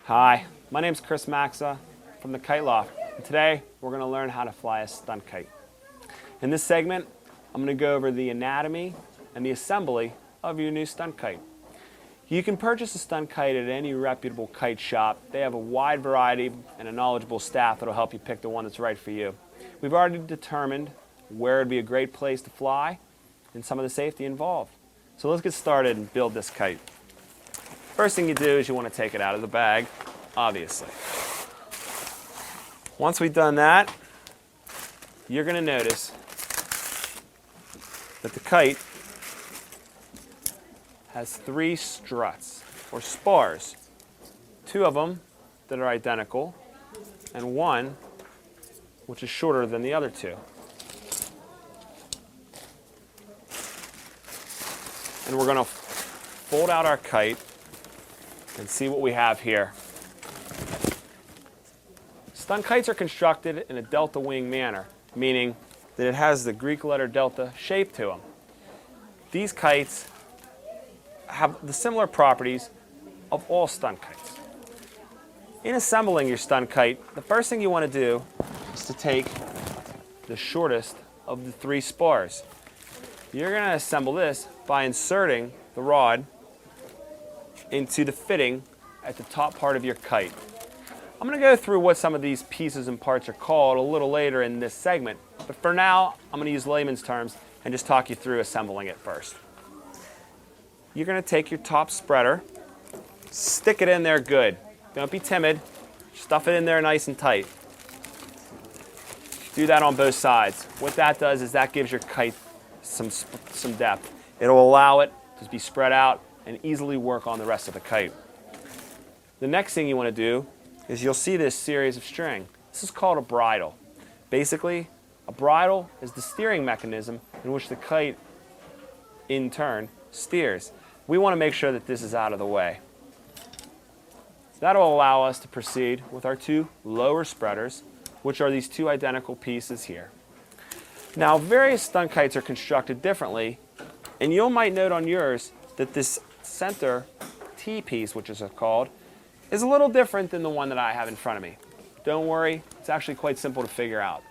Hi, my name is Chris Maxa from the Kite Loft, and today we're going to learn how to fly a stunt kite. In this segment, I'm going to go over the anatomy and the assembly of your new stunt kite. You can purchase a stunt kite at any reputable kite shop. They have a wide variety and a knowledgeable staff that will help you pick the one that's right for you. We've already determined where would be a great place to fly and some of the safety involved. So let's get started and build this kite. First thing you do is you want to take it out of the bag, obviously. Once we've done that, you're going to notice that the kite has 3 struts, or spars. 2 of them that are identical, and 1 which is shorter than the other 2. And we're going to fold out our kite and see what we have here. Stunt kites are constructed in a delta wing manner, meaning that it has the Greek letter delta shape to them. These kites have the similar properties of all stunt kites. In assembling your stunt kite, the first thing you want to do is to take the shortest of the 3 spars. You're going to assemble this by inserting the rod into the fitting at the top part of your kite. I'm going to go through what some of these pieces and parts are called a little later in this segment, but for now I'm going to use layman's terms and just talk you through assembling it first. You're going to take your top spreader, stick it in there good. Don't be timid, stuff it in there nice and tight. Do that on both sides. What that does is that gives your kite some depth. It'll allow it to be spread out and easily work on the rest of the kite. The next thing you want to do is you'll see this series of string. This is called a bridle. Basically, a bridle is the steering mechanism in which the kite, in turn, steers. We want to make sure that this is out of the way. That'll allow us to proceed with our 2 lower spreaders, which are these 2 identical pieces here. Now, various stunt kites are constructed differently, and you might note on yours that this center T-piece, which is called, is a little different than the one that I have in front of me. Don't worry, it's actually quite simple to figure out.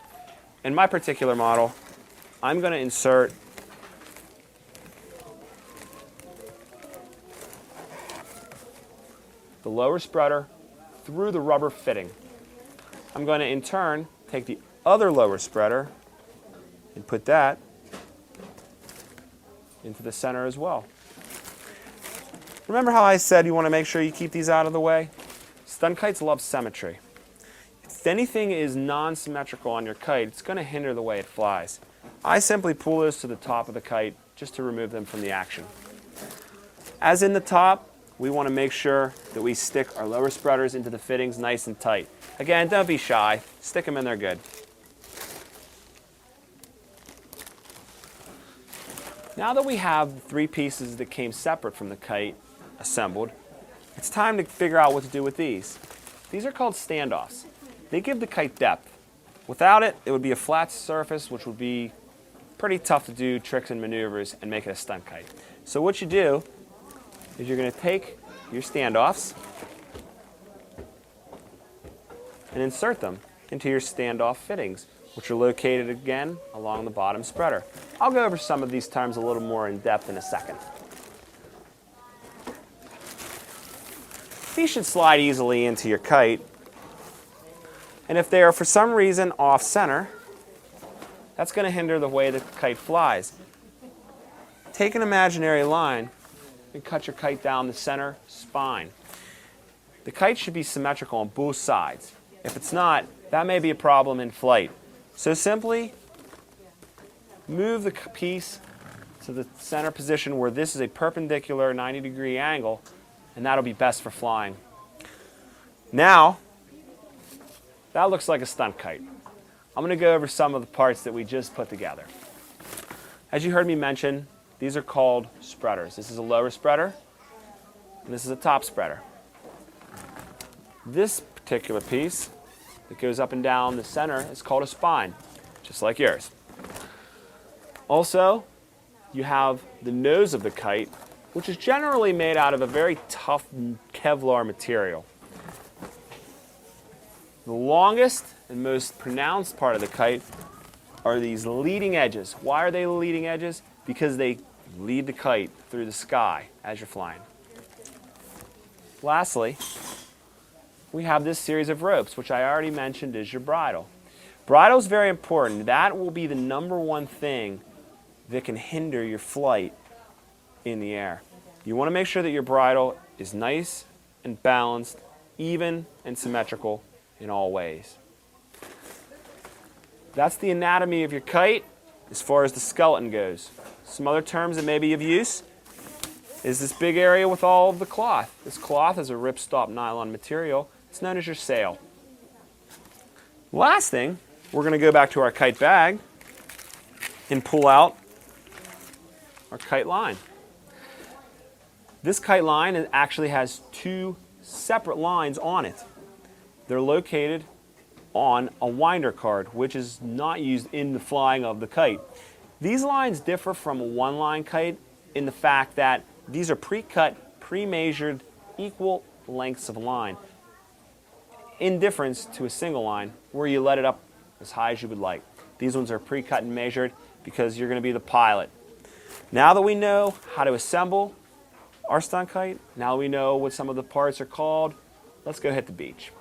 In my particular model, I'm going to insert the lower spreader through the rubber fitting. I'm going to, in turn, take the other lower spreader and put that into the center as well. Remember how I said you want to make sure you keep these out of the way? Stunt kites love symmetry. If anything is non-symmetrical on your kite, it's going to hinder the way it flies. I simply pull those to the top of the kite just to remove them from the action. As in the top, we want to make sure that we stick our lower spreaders into the fittings nice and tight. Again, don't be shy. Stick them in there good. Now that we have the 3 pieces that came separate from the kite assembled, it's time to figure out what to do with these. These are called standoffs. They give the kite depth. Without it, it would be a flat surface, which would be pretty tough to do tricks and maneuvers and make it a stunt kite. So what you do is you're going to take your standoffs and insert them into your standoff fittings, which are located again along the bottom spreader. I'll go over some of these terms a little more in depth in a second. These should slide easily into your kite, and if they are for some reason off center, that's going to hinder the way the kite flies. Take an imaginary line and cut your kite down the center spine. The kite should be symmetrical on both sides. If it's not, that may be a problem in flight. So simply move the piece to the center position where this is a perpendicular 90-degree angle, and that'll be best for flying. Now, that looks like a stunt kite. I'm going to go over some of the parts that we just put together. As you heard me mention, these are called spreaders. This is a lower spreader, and this is a top spreader. This particular piece that goes up and down the center is called a spine, just like yours. Also, you have the nose of the kite, which is generally made out of a very tough Kevlar material. The longest and most pronounced part of the kite are these leading edges. Why are they the leading edges? Because they lead the kite through the sky as you're flying. Lastly, we have this series of ropes, which I already mentioned is your bridle. Bridle is very important. That will be the number one thing that can hinder your flight in the air. You want to make sure that your bridle is nice and balanced, even and symmetrical in all ways. That's the anatomy of your kite as far as the skeleton goes. Some other terms that may be of use is this big area with all of the cloth. This cloth is a ripstop nylon material. It's known as your sail. Last thing, we're going to go back to our kite bag and pull out our kite line. This kite line actually has two separate lines on it. They're located on a winder card, which is not used in the flying of the kite. These lines differ from a one-line kite in the fact that these are pre-cut, pre-measured, equal lengths of line, in difference to a single line where you let it up as high as you would like. These ones are pre-cut and measured because you're going to be the pilot. Now that we know how to assemble our stunt kite, now we know what some of the parts are called, let's go hit the beach.